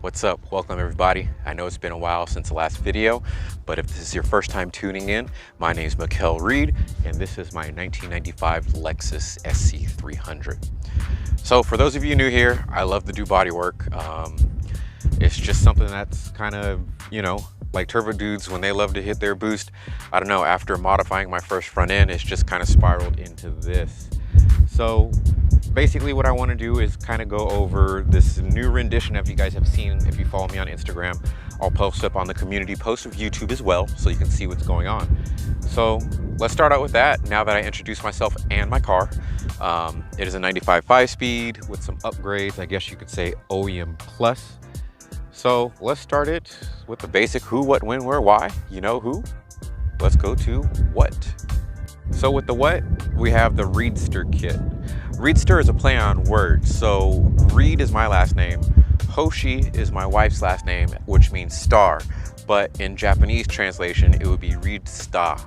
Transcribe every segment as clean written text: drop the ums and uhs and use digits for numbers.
What's up? Welcome everybody. I know it's been a while since the last video, but if this is your first time tuning in, my name is Mikkel Reed, and this is my 1995 Lexus SC300. So for those of you new here, I love to do body work. It's just something that's kind of, like turbo dudes when they love to hit their boost. I don't know, after modifying my first front end, it's just kind of spiraled into this. So basically what I want to do is kind of go over this new rendition of you guys have seen if you follow me on Instagram. I'll post up on the community post of YouTube as well so you can see what's going on. So let's start out with that now that I introduced myself and my car. It is a 95 5-speed with some upgrades, I guess you could say OEM plus. So let's start it with the basic who, what, when, where, why. You know who? Let's go to what. So with the what, we have the REEDSTER kit. REEDSTER is a play on words. So Reed is my last name. Hoshi is my wife's last name, which means star. But in Japanese translation, it would be REEDSTAR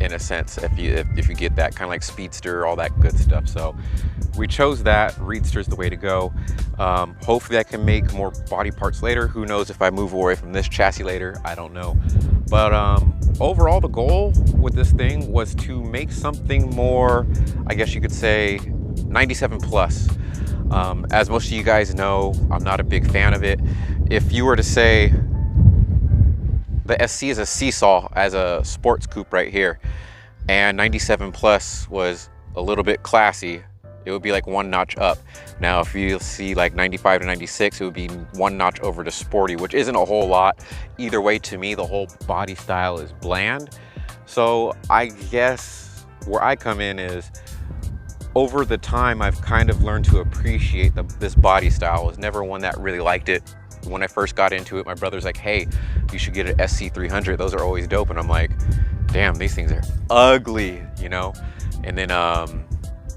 in a sense, if you get that, kind of like speedster, all that good stuff. So we chose that. REEDSTER is the way to go. Hopefully I can make more body parts later. Who knows if I move away from this chassis later, I don't know. But overall, the goal with this thing was to make something more, I guess you could say, 97 plus. As most of you guys know, I'm not a big fan of it. If you were to say the SC is a seesaw as a sports coupe right here, and 97 plus was a little bit classy, it would be like one notch up. Now if you see like 95 to 96, it would be one notch over to sporty, which isn't a whole lot. Either way, to me, the whole body style is bland. So I guess where I come in is, over the time, I've kind of learned to appreciate this body style. I was never one that really liked it. When I first got into it, my brother's like, hey, you should get an SC300. Those are always dope. And I'm like, damn, these things are ugly, And then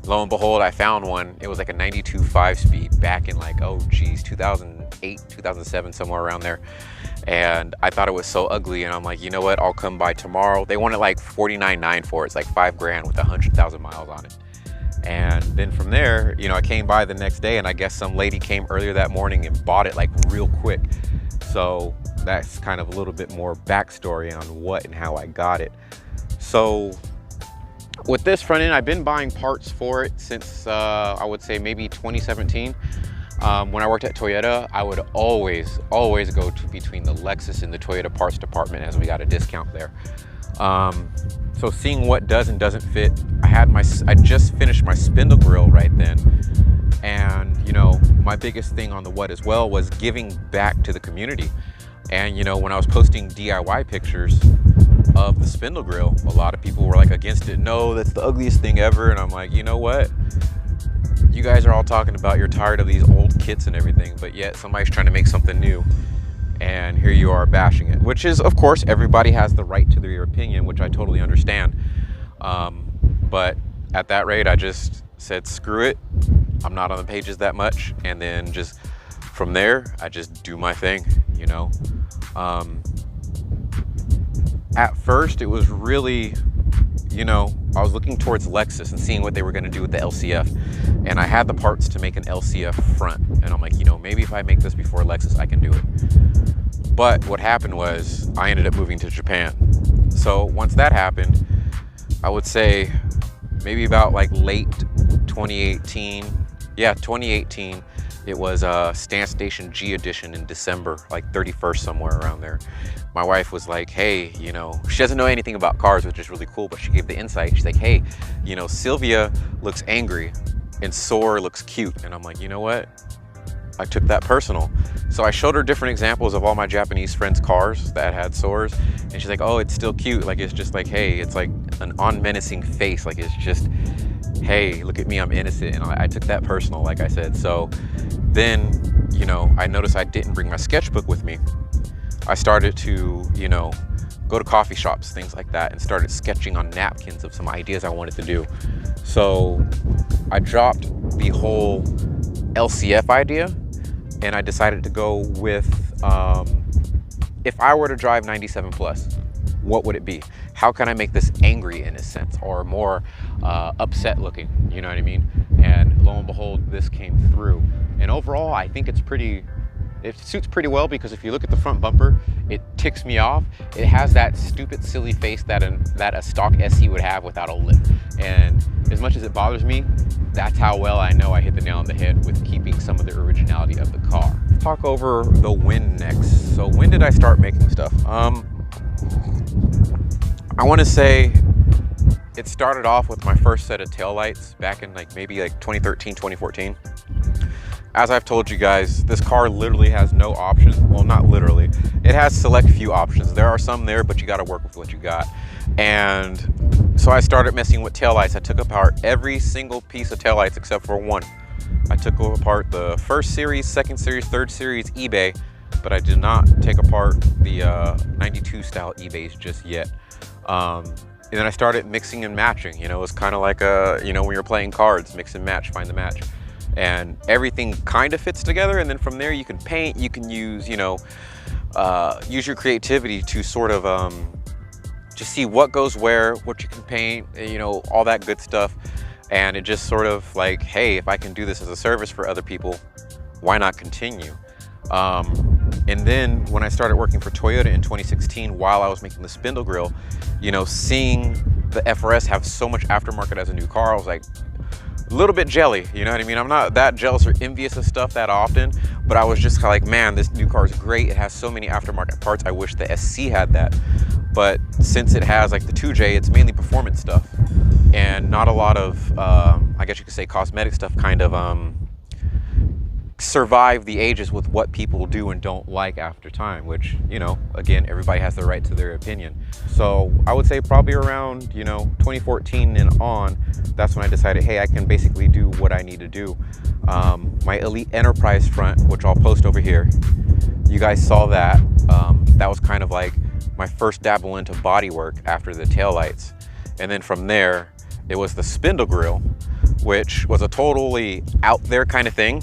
lo and behold, I found one. It was like a 92 5-speed back in like, 2008, 2007, somewhere around there. And I thought it was so ugly. And I'm like, you know what? I'll come by tomorrow. They wanted like $49,900 for it. It's like $5,000 with 100,000 miles on it. And then from there, I came by the next day, and I guess some lady came earlier that morning and bought it like real quick. So that's kind of a little bit more backstory on what and how I got it. So with this front end, I've been buying parts for it since I would say maybe 2017. When I worked at Toyota, I would always go to between the Lexus and the Toyota parts department, as we got a discount there. So seeing what does and doesn't fit, I just finished my spindle grill right then. And, my biggest thing on the what as well was giving back to the community. And, when I was posting DIY pictures of the spindle grill, a lot of people were like against it. No, that's the ugliest thing ever. And I'm like, you know what? You guys are all talking about you're tired of these old kits and everything, but yet somebody's trying to make something new. And here you are bashing it, which is, of course, everybody has the right to their opinion, which I totally understand. But at that rate, I just said, screw it. I'm not on the pages that much. And then just from there, I just do my thing, At first, it was really, I was looking towards Lexus and seeing what they were going to do with the LCF. And I had the parts to make an LCF front. And I'm like, maybe if I make this before Lexus, I can do it. But what happened was I ended up moving to Japan. So once that happened, I would say maybe about like late 2018. Yeah, 2018. It was a Stand Station G edition in December, like 31st, somewhere around there. My wife was like, hey, she doesn't know anything about cars, which is really cool, but she gave the insight. She's like, hey, Sylvia looks angry and Soar looks cute. And I'm like, you know what? I took that personal. So I showed her different examples of all my Japanese friends' cars that had Soars. And she's like, oh, it's still cute. Like, it's just like, hey, it's like an unmenacing face. Like, it's just, hey, look at me, I'm innocent. And I took that personal, like I said. So then, I noticed I didn't bring my sketchbook with me. I started to, go to coffee shops, things like that, and started sketching on napkins of some ideas I wanted to do. So I dropped the whole LCF idea, and I decided to go with, if I were to drive 97 plus, what would it be? How can I make this angry in a sense, or more upset looking, you know what I mean? And lo and behold, this came through. And overall, I think it's pretty It suits pretty well because if you look at the front bumper, it ticks me off. It has that stupid, silly face that a stock SE would have without a lip. And as much as it bothers me, that's how well I know I hit the nail on the head with keeping some of the originality of the car. Let's talk over the when next. So when did I start making stuff? I want to say it started off with my first set of taillights back in maybe 2013, 2014. As I've told you guys, this car literally has no options. Well, not literally. It has select few options. There are some there, but you got to work with what you got. And so I started messing with taillights. I took apart every single piece of taillights except for one. I took apart the first series, second series, third series eBay, but I did not take apart the 92 style eBays just yet. And then I started mixing and matching. You know, it was kind of like when you're playing cards, mix and match, find the match. And everything kind of fits together, and then from there you can paint, you can use, use your creativity to sort of just see what goes where, what you can paint, all that good stuff. And it just sort of like, hey, if I can do this as a service for other people, why not continue? And then when I started working for Toyota in 2016, while I was making the spindle grill, seeing the FRS have so much aftermarket as a new car, I was like, a little bit jelly, you know what I mean? I'm not that jealous or envious of stuff that often, but I was just like, man, this new car is great. It has so many aftermarket parts. I wish the SC had that. But since it has like the 2J, it's mainly performance stuff and not a lot of, I guess you could say cosmetic stuff kind of survive the ages with what people do and don't like after time, which, again, everybody has the right to their opinion. So I would say probably around, 2014 and on, that's when I decided, hey, I can basically do what I need to do. My Elite Enterprise front, which I'll post over here, you guys saw that. That was kind of like my first dabble into bodywork after the taillights. And then from there, it was the spindle grill, which was a totally out there kind of thing.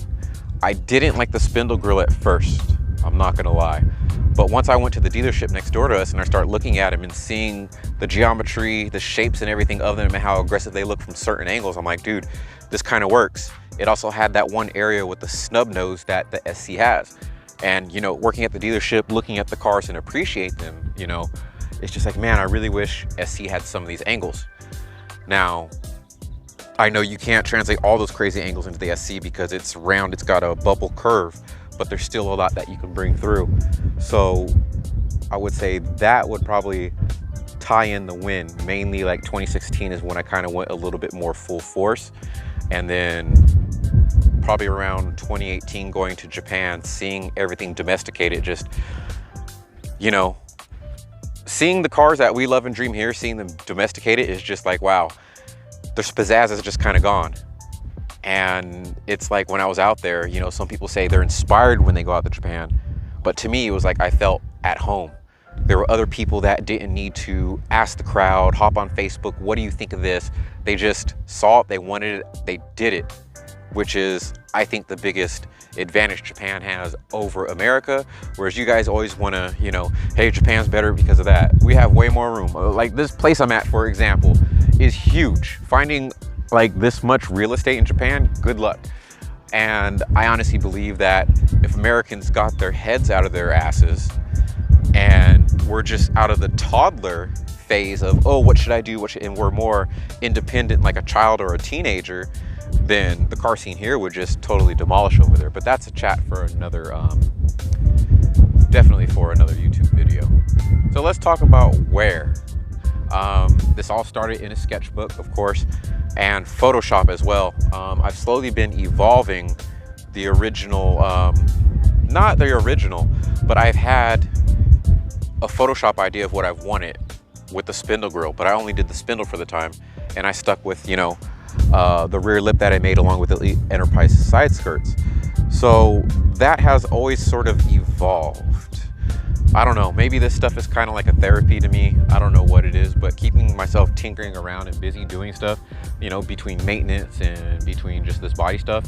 I didn't like the spindle grill at first, I'm not gonna lie. But once I went to the dealership next door to us and I started looking at them and seeing the geometry, the shapes and everything of them and how aggressive they look from certain angles, I'm like, dude, this kind of works. It also had that one area with the snub nose that the SC has. And, working at the dealership, looking at the cars and appreciate them, it's just like, man, I really wish SC had some of these angles. Now, I know you can't translate all those crazy angles into the SC because it's round, it's got a bubble curve, but there's still a lot that you can bring through. So I would say that would probably tie in the win. Mainly like 2016 is when I kind of went a little bit more full force. And then probably around 2018 going to Japan, seeing everything domesticated, just, seeing the cars that we love and dream here, seeing them domesticated is just like, wow. Their pizzazz is just kind of gone. And it's like when I was out there, some people say they're inspired when they go out to Japan. But to me, it was like I felt at home. There were other people that didn't need to ask the crowd, hop on Facebook, what do you think of this? They just saw it, they wanted it, they did it, which is, I think, the biggest advantage Japan has over America. Whereas you guys always want to, hey, Japan's better because of that. We have way more room. Like this place I'm at, for example, is huge. Finding like this much real estate in Japan, good luck. And I honestly believe that if Americans got their heads out of their asses and we're just out of the toddler phase of, oh, what should I do? And we're more independent like a child or a teenager, then the car scene here would just totally demolish over there. But that's a chat for another, definitely for another YouTube video. So let's talk about where. This all started in a sketchbook, of course, and Photoshop as well. I've slowly been evolving the original, not the original, but I've had a Photoshop idea of what I've wanted with the spindle grill, but I only did the spindle for the time, and I stuck with, the rear lip that I made along with the Enterprise side skirts. So that has always sort of evolved. I don't know, maybe this stuff is kind of like a therapy to me. I don't know what it is, but keeping myself tinkering around and busy doing stuff, between maintenance and between just this body stuff,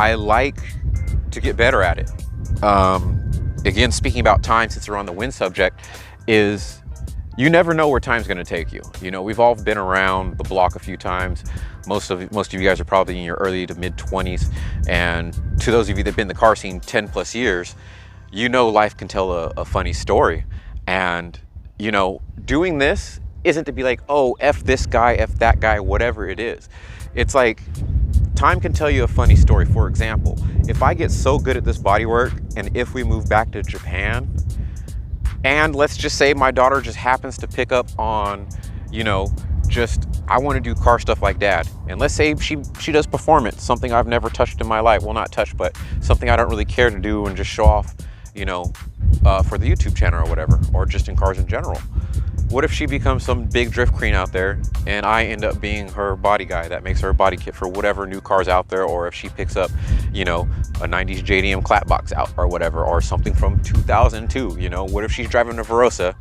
I like to get better at it. Again, speaking about time, since we're on the win subject, is you never know where time's going to take you. You know, we've all been around the block a few times. Most of you guys are probably in your early to mid 20s, and to those of you that've been in the car scene 10 plus years, you know life can tell a funny story. And you know, doing this isn't to be like, oh, F this guy, F that guy, whatever it is. It's like, time can tell you a funny story. For example, if I get so good at this bodywork, and if we move back to Japan, and let's just say my daughter just happens to pick up on, you know, just, I want to do car stuff like dad. And let's say she does performance, something I've never touched in my life. Well, not touched, but something I don't really care to do and just show off, you know, for the YouTube channel or whatever, or just in cars in general. What if she becomes some big drift queen out there and I end up being her body guy that makes her a body kit for whatever new cars out there, or if she picks up, you know, a 90s JDM clapbox out or whatever, or something from 2002, you know, what if she's driving a Verosa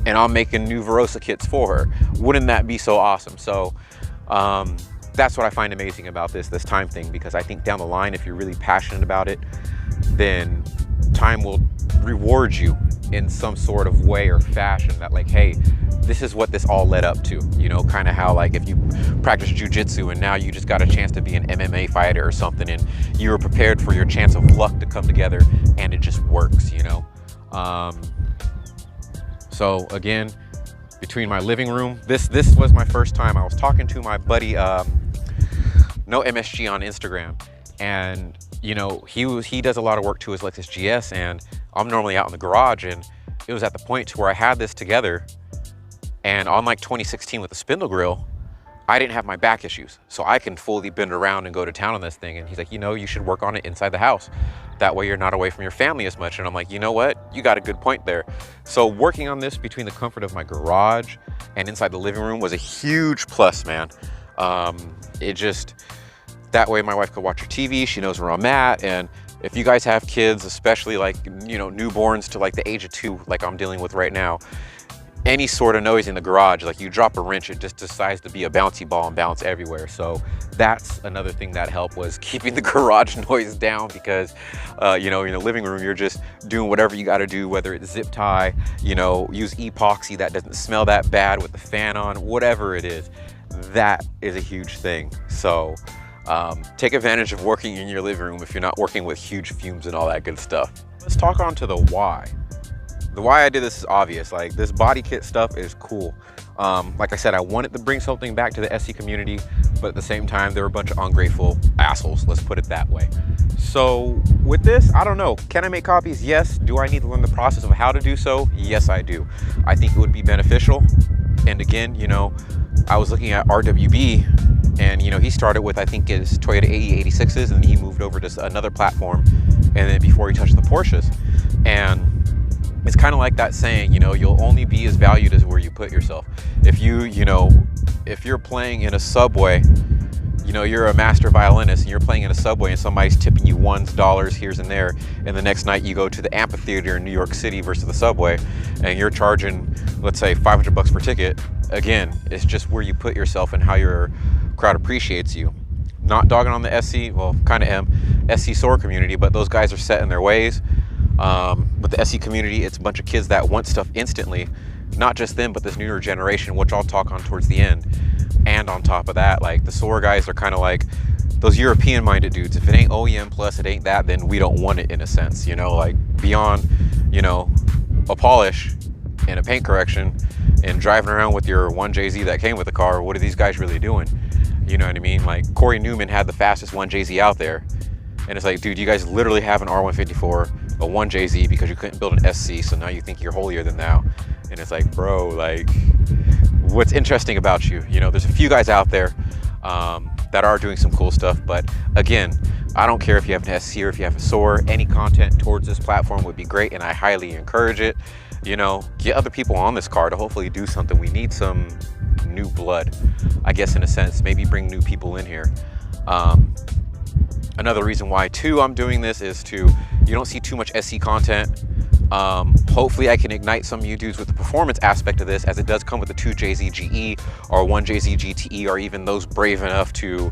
and I'm making new Verosa kits for her? Wouldn't that be so awesome? So that's what I find amazing about this time thing, because I think down the line, if you're really passionate about it, then time will reward you in some sort of way or fashion, that like, hey, this is what this all led up to. You know, kind of how like if you practice jujitsu and now you just got a chance to be an MMA fighter or something, and you were prepared for your chance of luck to come together, and it just works, you know. So again, between my living room, this was my first time. I was talking to my buddy, No MSG on Instagram, and you know, he does a lot of work to his Lexus GS, and I'm normally out in the garage, and it was at the point to where I had this together, and on like 2016 with the spindle grill, I didn't have my back issues, so I can fully bend around and go to town on this thing. And he's like, you know, you should work on it inside the house. That way you're not away from your family as much. And I'm like, you know what? You got a good point there. So working on this between the comfort of my garage and inside the living room was a huge plus, man. It just, that way my wife could watch her TV, she knows where I'm at. And if you guys have kids, especially like, you know, newborns to like the age of 2, like I'm dealing with right now, any sort of noise in the garage, like you drop a wrench, it just decides to be a bouncy ball and bounce everywhere. So that's another thing that helped, was keeping the garage noise down, because you know, in the living room, you're just doing whatever you got to do, whether it's zip tie, you know, use epoxy that doesn't smell that bad with the fan on, whatever it is. That is a huge thing. So take advantage of working in your living room if you're not working with huge fumes and all that good stuff. Let's talk on to the why. The why I did this is obvious. Like, this body kit stuff is cool. Like I said, I wanted to bring something back to the SC community, but at the same time, there were a bunch of ungrateful assholes, let's put it that way. So with this, I don't know, can I make copies? Yes. Do I need to learn the process of how to do so? Yes, I do. I think it would be beneficial. And again, you know, I was looking at RWB, and you know, he started with, I think, his Toyota AE86s, and he moved over to another platform, and then before he touched the Porsches. And it's kind of like that saying, you know, you'll only be as valued as where you put yourself. If you know, if you're playing in a subway, you know, you're a master violinist and you're playing in a subway and somebody's tipping you ones, dollars, here's and there, and the next night you go to the amphitheater in New York City versus the subway, and you're charging, let's say, $500 per ticket. Again, it's just where you put yourself and how your crowd appreciates you. Not dogging on the SC, well, kind of am, SC SOAR community, but those guys are set in their ways. But the SC community, it's a bunch of kids that want stuff instantly. Not just them, but this newer generation, which I'll talk on towards the end. And on top of that, like, the SOAR guys are kind of like those European-minded dudes. If it ain't OEM plus, it ain't that, then we don't want it, in a sense. You know, like, beyond, you know, a polish and a paint correction and driving around with your 1JZ that came with the car, what are these guys really doing? You know what I mean? Like, Corey Newman had the fastest 1JZ out there. And it's like, dude, you guys literally have an R154, a 1JZ, because you couldn't build an SC, so now you think you're holier than thou. And it's like, bro, like, what's interesting about you? You know, there's a few guys out there that are doing some cool stuff, but again, I don't care if you have an SC or if you have a SOAR, any content towards this platform would be great, and I highly encourage it. You know, get other people on this car to hopefully do something. We need some new blood, I guess, in a sense, maybe bring new people in here. Another reason why too I'm doing this is you don't see too much SC content. Hopefully I can ignite some of you dudes with the performance aspect of this, as it does come with the 2JZ GE or 1JZ GTE, or even those brave enough to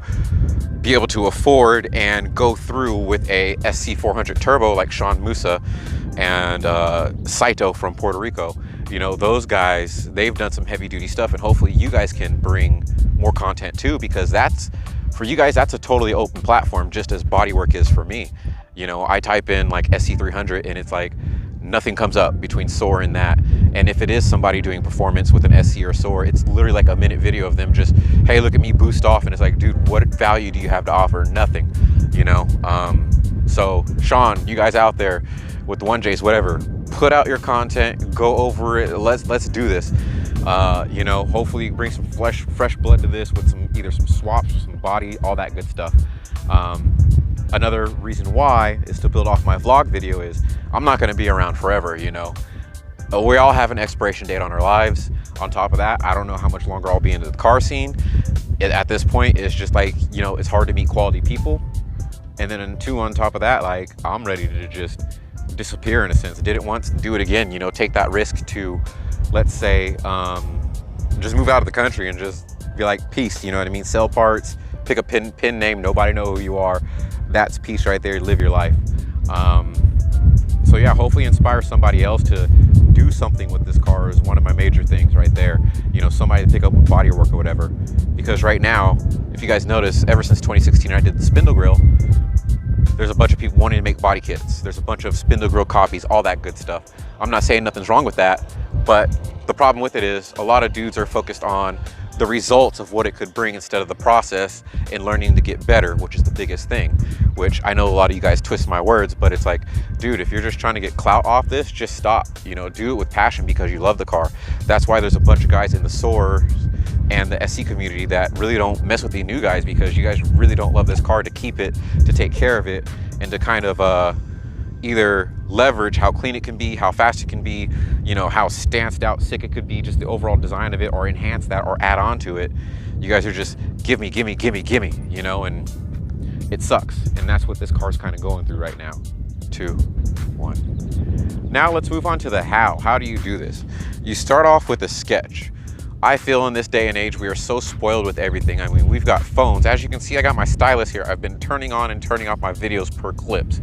be able to afford and go through with a SC400 turbo like Sean Musa, and Saito from Puerto Rico. You know, those guys, they've done some heavy duty stuff, and hopefully you guys can bring more content too, because that's, for you guys, that's a totally open platform, just as bodywork is for me. You know, I type in like SC300 and it's like nothing comes up between SOAR and that. And if it is somebody doing performance with an SC or SOAR, it's literally like a minute video of them just, hey, look at me boost off. And it's like, dude, what value do you have to offer? Nothing, you know? So Sean, you guys out there with the 1Js, whatever, put out your content, go over it. Let's do this. You know, hopefully bring some fresh blood to this with some, either some swaps, some body, all that good stuff. Another reason why is to build off my vlog video is I'm not going to be around forever, you know. We all have an expiration date on our lives. On top of that, I don't know how much longer I'll be into the car scene. At this point, it's just like, you know, it's hard to meet quality people. And then two, on top of that, like, I'm ready to just disappear in a sense. Did it once, do it again, you know, take that risk to, let's say, just move out of the country and just be like, peace, you know what I mean? Sell parts, pick a pin name, nobody know who you are. That's peace right there, live your life. So yeah, hopefully inspire somebody else to do something with this car is one of my major things right there. You know, somebody to pick up with body work or whatever. Because right now, if you guys notice, ever since 2016, I did the spindle grill, there's a bunch of people wanting to make body kits. There's a bunch of spindle grill copies, all that good stuff. I'm not saying nothing's wrong with that, but the problem with it is a lot of dudes are focused on the results of what it could bring instead of the process and learning to get better, which is the biggest thing. Which I know a lot of you guys twist my words, but it's like, dude, if you're just trying to get clout off this, just stop. You know, do it with passion because you love the car. That's why there's a bunch of guys in the SOAR and the SC community that really don't mess with the new guys, because you guys really don't love this car to keep it, to take care of it, and to kind of either leverage how clean it can be, how fast it can be, you know, how stanced out sick it could be, just the overall design of it, or enhance that or add on to it. You guys are just give me, you know, and it sucks. And that's what this car's kind of going through right now. 2, 1. Now let's move on to the how. How do you do this? You start off with a sketch. I feel in this day and age, we are so spoiled with everything. I mean, we've got phones. As you can see, I got my stylus here. I've been turning on and turning off my videos per clips.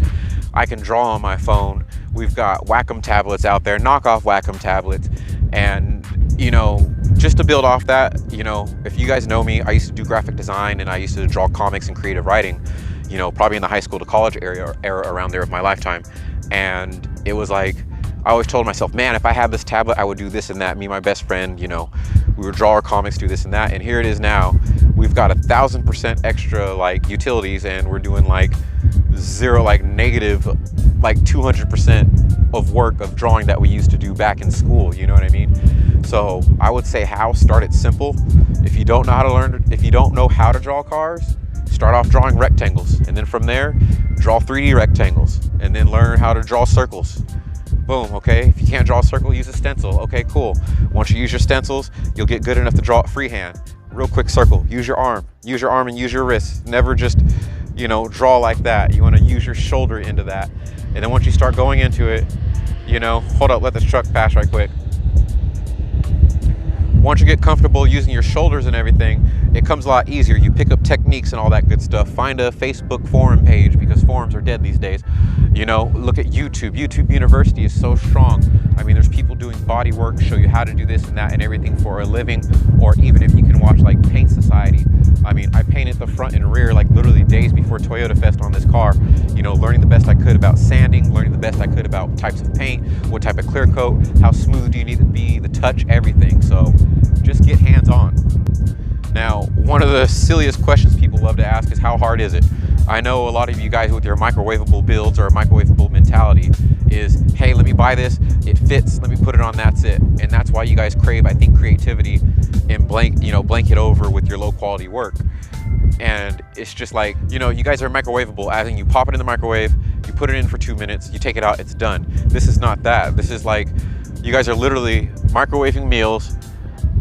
I can draw on my phone. We've got Wacom tablets out there, knockoff Wacom tablets. And, you know, just to build off that, you know, if you guys know me, I used to do graphic design and I used to draw comics and creative writing, you know, probably in the high school to college era around there of my lifetime. And it was like, I always told myself, man, if I had this tablet, I would do this and that. Me and my best friend, you know, we would draw our comics, do this and that. And here it is now. We've got 1,000% extra like utilities, and we're doing like zero, like negative, like 200% of work of drawing that we used to do back in school. You know what I mean? So I would say start it simple. If you don't know how to if you don't know how to draw cars, start off drawing rectangles. And then from there, draw 3D rectangles, and then learn how to draw circles. Boom, okay? If you can't draw a circle, use a stencil. Okay, cool. Once you use your stencils, you'll get good enough to draw it freehand. Real quick circle, use your arm and use your wrist. Never just, you know, draw like that. You wanna use your shoulder into that. And then once you start going into it, you know, hold up, let this truck pass right quick. Once you get comfortable using your shoulders and everything, it comes a lot easier. You pick up techniques and all that good stuff. Find a Facebook forum page, because forums are dead these days. You know, look at YouTube. YouTube University is so strong. I mean, there's people doing body work, show you how to do this and that and everything for a living. Or even if you can watch like Paint Society. I mean, I painted the front and rear like literally days before Toyota Fest on this car. You know, learning the best I could about sanding, learning the best I could about types of paint, what type of clear coat, how smooth do you need to be, the touch, everything. So just get hands on. Now, one of the silliest questions people love to ask is, how hard is it? I know a lot of you guys with your microwavable builds or a microwavable mentality is, hey, let me buy this, it fits, let me put it on, that's it. And that's why you guys crave, I think, creativity and blanket over with your low quality work. And it's just like, you know, you guys are microwavable, as in you pop it in the microwave, you put it in for 2 minutes, you take it out, it's done. This is not that. This is like, you guys are literally microwaving meals.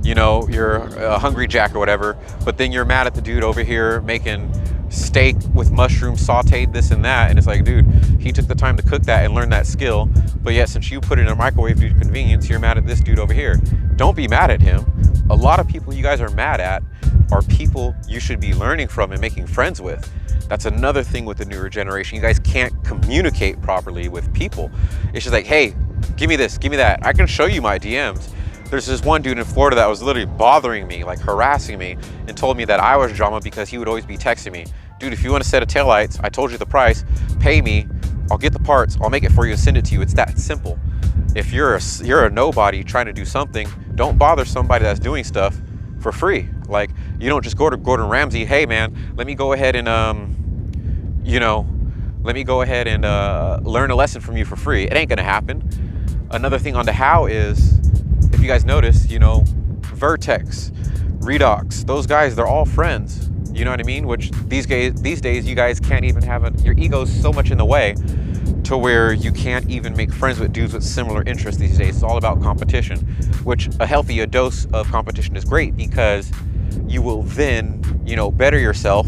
You know, you're a hungry jack or whatever, but then you're mad at the dude over here making steak with mushrooms, sauteed this and that, and it's like, dude, he took the time to cook that and learn that skill, but yet since you put it in a microwave due to convenience, you're mad at this dude over here. Don't be mad at him. A lot of people you guys are mad at are people you should be learning from and making friends with. That's another thing with the newer generation. You guys can't communicate properly with people. It's just like, hey, give me this, give me that. I can show you my DMs. There's this one dude in Florida that was literally bothering me, like harassing me, and told me that I was drama because he would always be texting me. Dude, if you want a set of taillights, I told you the price, pay me, I'll get the parts, I'll make it for you and send it to you. It's that simple. If you're a nobody trying to do something, don't bother somebody that's doing stuff for free. Like, you don't just go to Gordon Ramsay, hey man, let me go ahead and learn a lesson from you for free. It ain't gonna happen. Another thing on the how is, if you guys notice, Vertex, Redox, those guys, they're all friends. You know what I mean? Which these days you guys can't even have your ego's so much in the way to where you can't even make friends with dudes with similar interests these days. It's all about competition, which a dose of competition is great, because you will then, better yourself.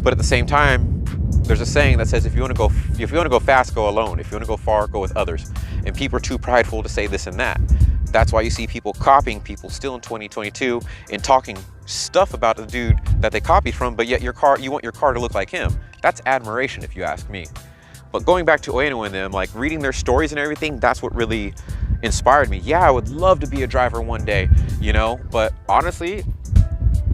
But at the same time, there's a saying that says, if you want to go fast, go alone. If you want to go far, go with others. And people are too prideful to say this and that. That's why you see people copying people still in 2022 and talking stuff about the dude that they copied from, but yet you want your car to look like him. That's admiration, if you ask me. But going back to Ueno and them, like reading their stories and everything, that's what really inspired me. Yeah, I would love to be a driver one day, but honestly,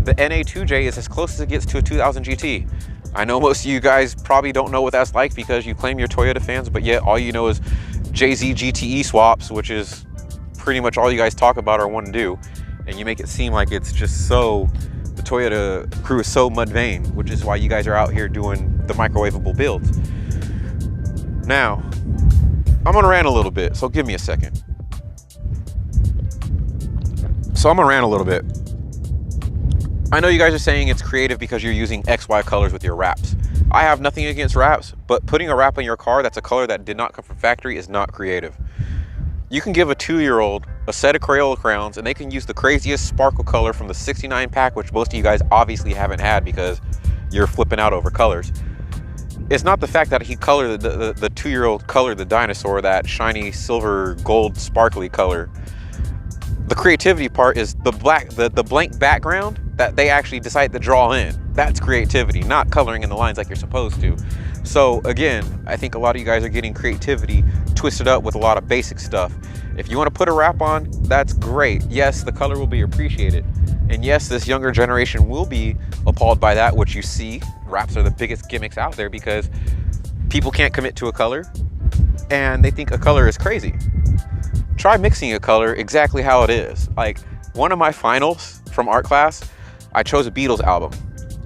the NA2J is as close as it gets to a 2000 GT. I know most of you guys probably don't know what that's like because you claim you're Toyota fans, but yet all you know is JZ GTE swaps, which is pretty much all you guys talk about or want to do. And you make it seem like it's just the Toyota crew is so mud vain, which is why you guys are out here doing the microwavable builds. Now, I'm gonna rant a little bit, so give me a second. I know you guys are saying it's creative because you're using XY colors with your wraps. I have nothing against wraps, but putting a wrap on your car that's a color that did not come from factory is not creative. You can give a 2-year-old a set of Crayola crayons and they can use the craziest sparkle color from the 69 pack, which most of you guys obviously haven't had because you're flipping out over colors. It's not the fact that he colored the 2-year-old colored the dinosaur, that shiny silver gold sparkly color. The creativity part is the blank background that they actually decide to draw in. That's creativity, not coloring in the lines like you're supposed to. So again, I think a lot of you guys are getting creativity twisted up with a lot of basic stuff. If you want to put a wrap on, that's great. Yes, the color will be appreciated. And yes, this younger generation will be appalled by that, which you see. Wraps are the biggest gimmicks out there because people can't commit to a color and they think a color is crazy. Try mixing a color exactly how it is. Like one of my finals from art class, I chose a Beatles album.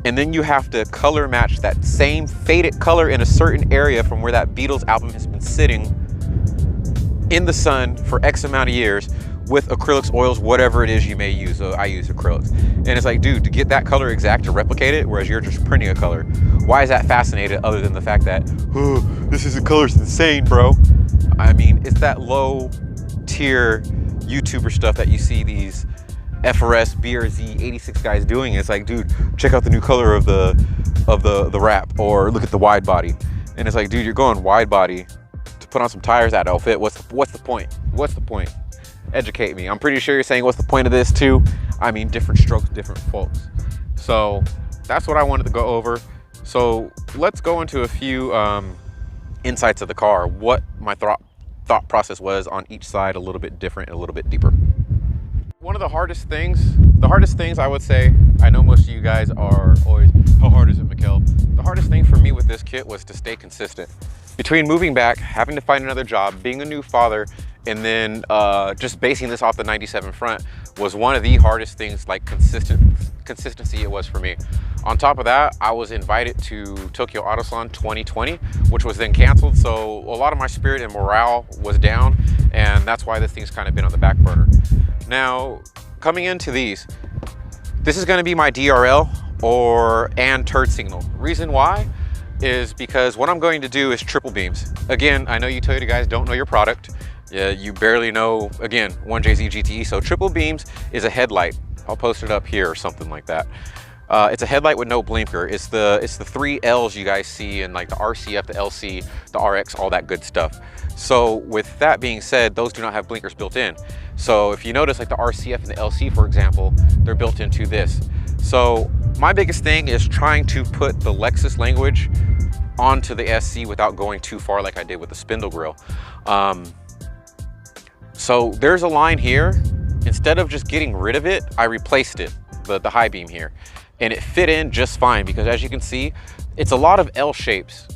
And then you have to color match that same faded color in a certain area from where that Beatles album has been sitting in the sun for X amount of years with acrylics, oils, whatever it is you may use. So I use acrylics. And it's like, dude, to get that color exact to replicate it, whereas you're just printing a color. Why is that fascinating other than the fact that, oh, this is a color's insane, bro? I mean, it's that low tier YouTuber stuff that you see these FRS, BRZ, 86 guys doing. It's like, dude, check out the new color of the wrap, or look at the wide body. And it's like, dude, you're going wide body to put on some tires that don't fit. What's the point? What's the point? Educate me. I'm pretty sure you're saying, what's the point of this too? I mean, different strokes, different folks. So that's what I wanted to go over. So let's go into a few insights of the car, what my thought process was on each side, a little bit different and a little bit deeper. One of the hardest things I would say, I know most of you guys are always, how hard is it, Mikkel? The hardest thing for me with this kit was to stay consistent. Between moving back, having to find another job, being a new father, and then just basing this off the 97 front was one of the hardest things, like consistency it was for me. On top of that, I was invited to Tokyo Auto Salon 2020, which was then canceled. So a lot of my spirit and morale was down, and that's why this thing's kind of been on the back burner. Now, coming into these, this is gonna be my DRL and turd signal. Reason why is because what I'm going to do is triple beams. Again, I know you Toyota guys don't know your product. Yeah, you barely know, again, 1JZ GTE. So triple beams is a headlight. I'll post it up here or something like that. It's a headlight with no blinker. It's the 3 L's you guys see in like the RCF, the LC, the RX, all that good stuff. So with that being said, those do not have blinkers built in. So if you notice like the RCF and the LC, for example, they're built into this. So my biggest thing is trying to put the Lexus language onto the SC without going too far like I did with the spindle grille. So there's a line here. Instead of just getting rid of it, I replaced it, the high beam here, and it fit in just fine because as you can see, it's a lot of L shapes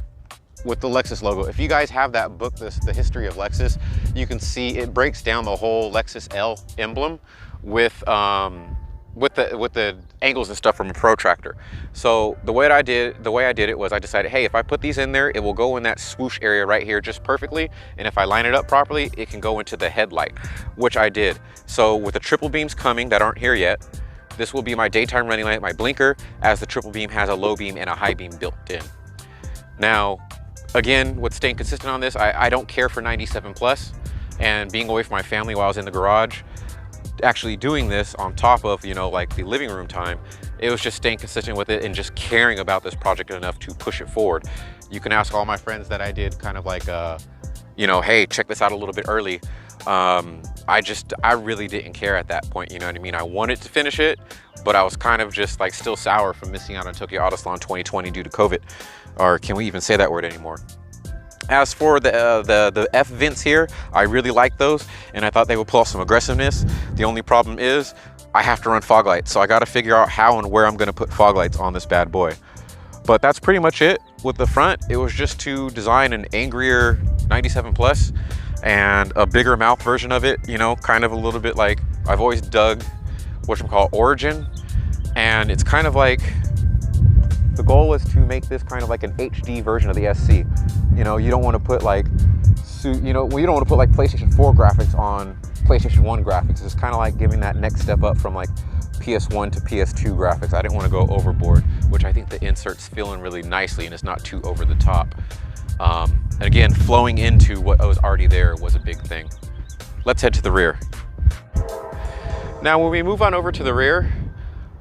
with the Lexus logo. If you guys have that book, the history of Lexus, you can see it breaks down the whole Lexus L emblem with the angles and stuff from a protractor. So the way I did it was I decided, hey, if I put these in there, it will go in that swoosh area right here just perfectly. And if I line it up properly, it can go into the headlight, which I did. So with the triple beams coming that aren't here yet, this will be my daytime running light, my blinker, as the triple beam has a low beam and a high beam built in. Now, again, with staying consistent on this, I don't care for 97 plus, and being away from my family while I was in the garage, actually doing this on top of, you know, like the living room time, it was just staying consistent with it and just caring about this project enough to push it forward. You can ask all my friends that I did kind of like, you know, hey, check this out a little bit early. I really didn't care at that point, you know what I mean? I wanted to finish it, but I was kind of just like still sour from missing out on Tokyo Auto Salon 2020 due to COVID, or can we even say that word anymore? As for the F vents here, I really like those, and I thought they would pull off some aggressiveness. The only problem is I have to run fog lights, so I got to figure out how and where I'm going to put fog lights on this bad boy. But that's pretty much it with the front. It was just to design an angrier 97 plus and a bigger mouth version of it, you know, kind of a little bit like I've always dug whatchamacallit Origin, and it's kind of like the goal is to make this kind of like an HD version of the SC. You know, you don't want to put like, you know, you don't want to put like PlayStation 4 graphics on PlayStation 1 graphics. It's kind of like giving that next step up from like PS1 to PS2 graphics. I didn't want to go overboard, which I think the insert's feeling really nicely and it's not too over the top. And again, flowing into what was already there was a big thing. Let's head to the rear. Now, when we move on over to the rear,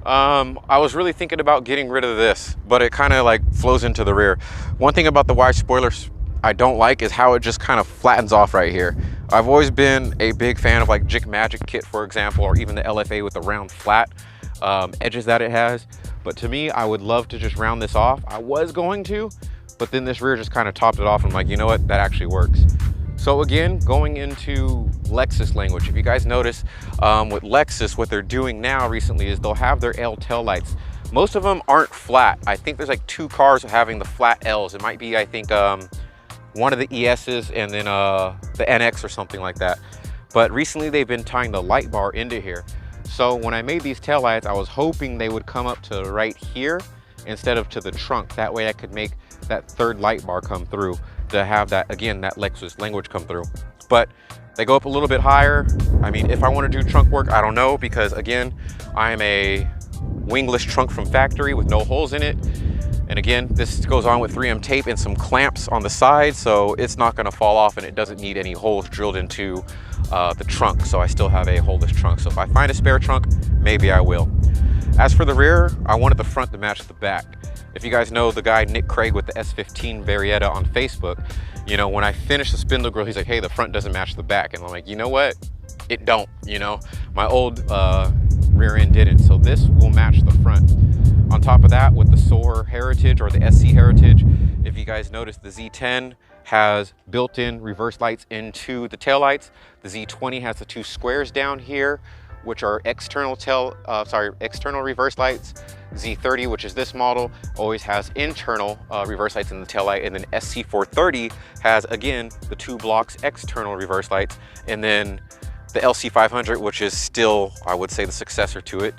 I was really thinking about getting rid of this, but it kind of like flows into the rear. One thing about the wide spoilers I don't like is how it just kind of flattens off right here. I've always been a big fan of like Jick Magic kit, for example, or even the LFA with the round flat edges that it has. But to me, I would love to just round this off. I was going to, but then this rear just kind of topped it off. I'm like, you know what, that actually works. So again, going into Lexus language, if you guys notice with Lexus, what they're doing now recently is they'll have their L tail lights. Most of them aren't flat. I think there's like 2 cars having the flat L's. It might be, I think, one of the ES's and then the NX or something like that. But recently they've been tying the light bar into here. So when I made these tail lights, I was hoping they would come up to right here instead of to the trunk. That way I could make that third light bar come through to have that, again, that Lexus language come through. But they go up a little bit higher. I mean, if I want to do trunk work, I don't know, because again, I'm a wingless trunk from factory with no holes in it. And again, this goes on with 3M tape and some clamps on the side, so it's not going to fall off and it doesn't need any holes drilled into the trunk. So I still have a holeless trunk. So if I find a spare trunk, maybe I will. As for the rear, I wanted the front to match the back. If you guys know the guy Nick Craig with the S15 Varietta on Facebook, you know, when I finished the spindle grille, he's like, hey, the front doesn't match the back. And I'm like, you know what? It don't, you know? My old rear end didn't. So this will match the front. On top of that, with the SOAR Heritage or the SC Heritage, if you guys notice, the Z10 has built-in reverse lights into the taillights. The Z20 has the 2 squares down here, which are external reverse lights. Z30, which is this model, always has internal reverse lights in the taillight, and then SC430 has, again, the 2 blocks external reverse lights, and then the LC500, which is still, I would say, the successor to it.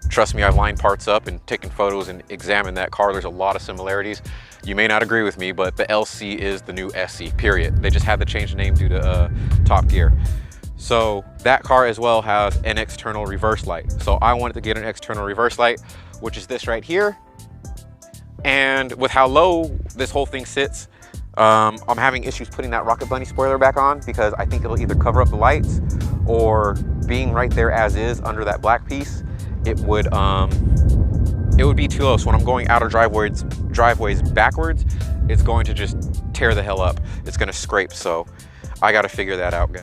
Trust me, I've lined parts up and taken photos and examined that car. There's a lot of similarities. You may not agree with me, but the LC is the new SC, period. They just had to change the name due to Top Gear. So that car as well has an external reverse light. So I wanted to get an external reverse light, which is this right here. And with how low this whole thing sits, I'm having issues putting that Rocket Bunny spoiler back on because I think it'll either cover up the lights, or being right there as is under that black piece, it would be too low. So when I'm going outer driveways backwards, it's going to just tear the hell up. It's going to scrape. So I got to figure that out, guys.